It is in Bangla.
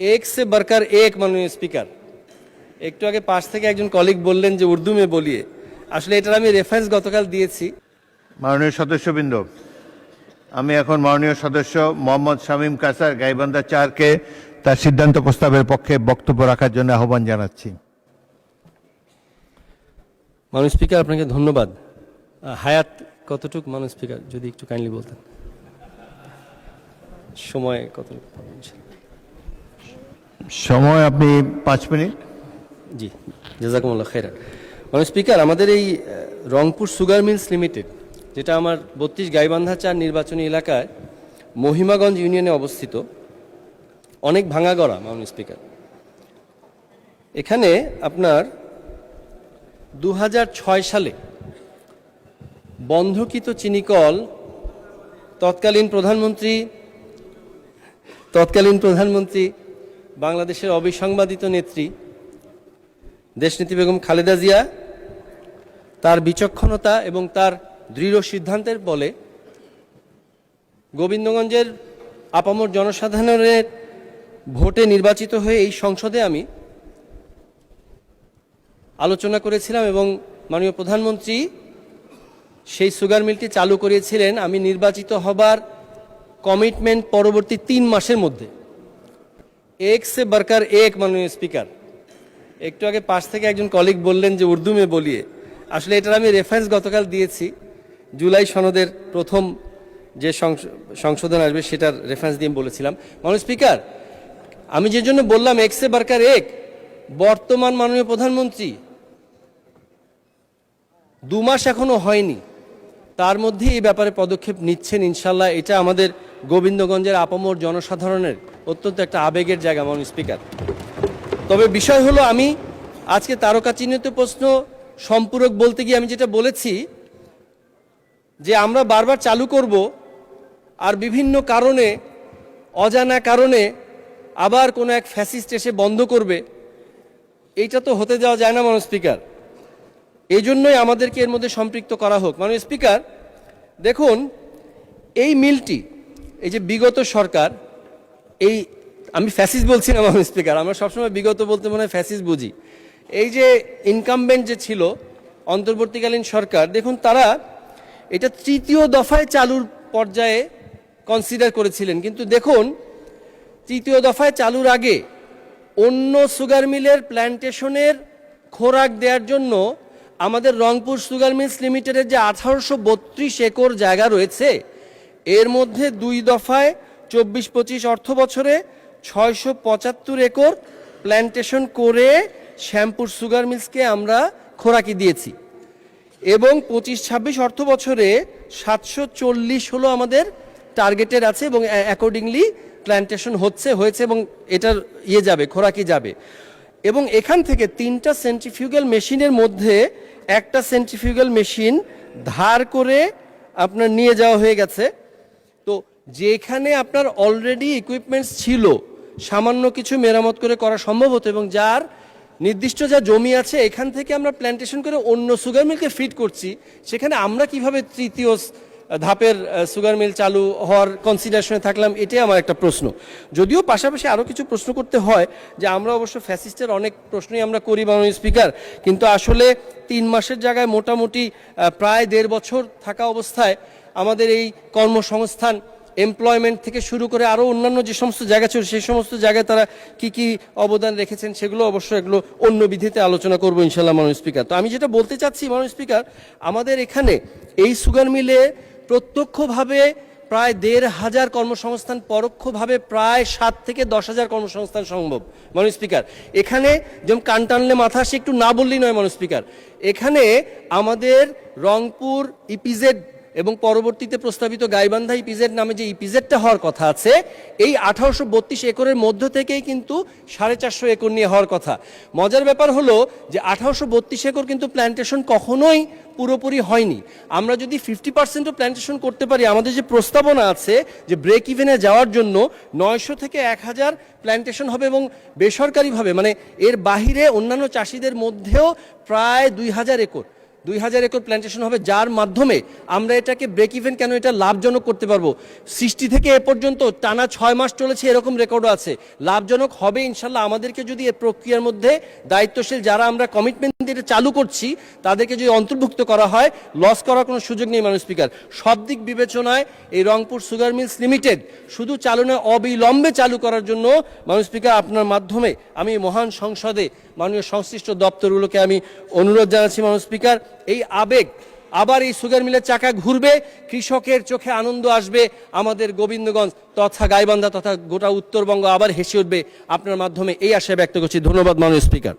एक से बढ़कर एक माननीय स्पीकर একটু আগে পাশ থেকে একজন কলিগ বললেন যে উর্দু মে বলিয়ে আসলে এটার আমি রেফারেন্স গতকাল দিয়েছি। মাননীয় সদস্যবৃন্দ, আমি এখন মাননীয় সদস্য মোহাম্মদ শামীম কাসার গাইবান্ধা 4-কে তার সিদ্ধান্ত প্রস্তাবের পক্ষে বক্তব্য রাখার জন্য আহ্বান জানাচ্ছি। মাননীয় স্পিকার আপনাকে ধন্যবাদ। হায়াত কতটুক মাননীয় স্পিকার যদি একটু কাইন্ডলি বলতেন, সময় কতটুক? সময় আপনি 5 মিনিট। জি, জাজাকুমুল্লাহ খাইরান। মাননীয় স্পিকার, আমাদের এই রংপুর সুগার মিলস লিমিটেড, যেটা আমার 32 গাইবান্ধা 4 নির্বাচনী এলাকায় মহিমাগঞ্জ ইউনিয়নে অবস্থিত, অনেক ভাঙাগড়া মাননীয় স্পিকার। এখানে আপনার 2006 সালে বন্ধকিত চিনিকল তৎকালীন প্রধানমন্ত্রী বাংলাদেশের অবিসংবাদিত নেত্রী দেশনেত্রী বেগম খালেদা জিয়া তার বিচক্ষণতা এবং তার দৃঢ় সিদ্ধান্তের বলে গোবিন্দগঞ্জের আপামর জনসাধারণের ভোটে নির্বাচিত হয়ে এই সংসদে আমি আলোচনা করেছিলাম এবং মাননীয় প্রধানমন্ত্রী সেই সুগার মিলটি চালু করেছিলেন আমি নির্বাচিত হবার কমিটমেন্ট পরবর্তী 3 মাসের মধ্যে। এক সে বরকার এক মাননীয় স্পিকার একটু আগে পাশ থেকে একজন কলিগ বললেন যে উর্দু মে বলিয়ে আসলে এটার আমি রেফারেন্স গতকাল দিয়েছি। জুলাই সনদের প্রথম যে সংশোধন আসবে সেটার রেফারেন্স দিয়ে বলেছিলাম। মাননীয় স্পিকার, আমি যে জন্য বললাম এক সে বরকার এক, বর্তমান মাননীয় প্রধানমন্ত্রী 2 মাস এখনো হয়নি, তার মধ্যে এই ব্যাপারে পদক্ষেপ নিচ্ছেন ইনশাল্লাহ। এটা আমাদের গোবিন্দগঞ্জের আপামর জনসাধারণের অত্যন্ত একটা আবেগের জায়গা মাননীয় স্পিকার। তবে বিষয় হলো, আমি আজকে তারকা চিহ্নিত প্রশ্ন সম্পূরক বলতে গিয়ে আমি যেটা বলেছি যে আমরা বারবার চালু করব আর বিভিন্ন কারণে, অজানা কারণে আবার কোনো এক ফ্যাসিস্ট এসে বন্ধ করবে, এইটা তো হতে দেওয়া যায় না মাননীয় স্পিকার। এই জন্যই আমাদেরকে এর মধ্যে সম্পৃক্ত করা হোক। মাননীয় স্পিকার, দেখুন এই মিলটি, এই যে বিগত সরকার, এই আমি ফ্যাসিস্ট বলছি না মাননীয় স্পিকার, আমরা সবসময় বিগত বলতে মনে হয় ফ্যাসিস্ট বুঝি। এই যে ইনকামবেন্ট যে ছিল অন্তর্বর্তীকালীন সরকার, দেখুন তারা এটা 3য় দফায় চালুর পর্যায়ে কনসিডার করেছিলেন, কিন্তু দেখুন 3য় দফায় চালুর আগে অন্য সুগার মিলের প্ল্যান্টেশনের খোরাক দেওয়ার জন্য আমাদের রংপুর সুগার মিলস লিমিটেডের যে 1832 একর জায়গা রয়েছে, এর মধ্যে 2 দফায় 24-25 অর্থ বছরে 675 একর প্ল্যান্টেশন করে শ্যামপুর সুগার মিলসকে আমরা খোরাকি দিয়েছি এবং 25-26 অর্থ বছরে 740 হলো আমাদের টার্গেটের আছে এবং অ্যাকর্ডিংলি প্ল্যান্টেশন হয়েছে এবং এটার যাবে, খোরাকি যাবে। এবং এখান থেকে 3টা সেন্ট্রিফিউগাল মেশিনের মধ্যে একটা সেন্ট্রিফিউগাল মেশিন ধার করে আপনার নিয়ে যাওয়া হয়ে গেছে। তো যেখানে আপনার অলরেডি ইকুইপমেন্টস ছিল, সামান্য কিছু মেরামত করে করা সম্ভব হতো এবং যার নির্দিষ্ট যা জমি আছে এখান থেকে আমরা প্ল্যান্টেশন করে অন্য সুগার মিলকে ফিড করছি, সেখানে আমরা কিভাবে 3য় ধাপের সুগার মিল চালু হওয়ার কনসিডারেশনে থাকলাম, এটাই আমার একটা প্রশ্ন। যদিও পাশাপাশি আরও কিছু প্রশ্ন করতে হয়, যে আমরা অবশ্য ফ্যাসিস্টের অনেক প্রশ্নই আমরা করি মাননীয় স্পিকার, কিন্তু আসলে 3 মাসের জায়গায় মোটামুটি প্রায় 1.5 বছর থাকা অবস্থায় আমাদের এই কর্মসংস্থান, এমপ্লয়মেন্ট থেকে শুরু করে আরও অন্যান্য যে সমস্ত জায়গা ছিল সেই সমস্ত জায়গায় তারা কি অবদান রেখেছেন সেগুলো অবশ্য এগুলো অন্য বিধিতে আলোচনা করবো ইনশাল্লাহ মাননীয় স্পিকার। তো আমি যেটা বলতে চাচ্ছি মাননীয় স্পিকার, আমাদের এখানে এই সুগার মিলে প্রত্যক্ষভাবে প্রায় 1,500 কর্মসংস্থান, পরোক্ষভাবে প্রায় 7 থেকে 10,000 কর্মসংস্থান সম্ভব মাননীয় স্পিকার। এখানে যেমন কান টানলে মাথা আসে, একটু না বললেই নয় মাননীয় স্পিকার। এখানে আমাদের রংপুর ইপিজেড এবং পরবর্তীতে প্রস্তাবিত গাইবান্ধা ইপিজেড নামে যে ইপিজেডটা হওয়ার কথা আছে, এই 1832 একরের মধ্য থেকেই কিন্তু 450 একর নিয়ে হওয়ার কথা। মজার ব্যাপার হলো যে 1832 একর কিন্তু প্ল্যান্টেশন কখনোই পুরোপুরি হয়নি। আমরা যদি 50% প্ল্যান্টেশন করতে পারি, আমাদের যে প্রস্তাবনা আছে যে ব্রেক ইভেনে যাওয়ার জন্য 900 থেকে 1000 প্ল্যান্টেশন হবে এবং বেসরকারিভাবে, মানে এর বাহিরে অন্যান্য চাষিদের মধ্যেও প্রায় 2000 একর 2000 একর প্ল্যান্টেশন হবে, যার মাধ্যমে আমরা এটাকে ব্রেক ইভেন কেন এটা লাভজনক করতে পারবো। সৃষ্টি থেকে এ পর্যন্ত টানা 6 মাস চলেছে, এরকম রেকর্ডও আছে। লাভজনক হবে ইনশাল্লাহ। আমাদেরকে যদি এই প্রক্রিয়ার মধ্যে দায়িত্বশীল যারা আমরা কমিটমেন্ট দিয়ে চালু করছি তাদেরকে যদি অন্তর্ভুক্ত করা হয়, লস করার কোনো সুযোগ নেই মাননীয় স্পিকার। সব দিক বিবেচনায় এই রংপুর সুগার মিলস লিমিটেড শুধু চালু নয়, অবিলম্বে চালু করার জন্য মাননীয় স্পিকার আপনার মাধ্যমে আমি মহান সংসদে মাননীয় সংশ্লিষ্ট দপ্তরগুলোকে আমি অনুরোধ জানাচ্ছি মাননীয় স্পিকার, এই আবেগ আবার এই সুগার মিলের চাকা ঘুরবে, কৃষকের চোখে আনন্দ আসবে, আমাদের গোবিন্দগঞ্জ তথা গাইবান্ধা তথা গোটা উত্তরবঙ্গ আবার হেসে উঠবে আপনার মাধ্যমে, এই আশায় ব্যক্ত করছি। ধন্যবাদ মাননীয় স্পিকার।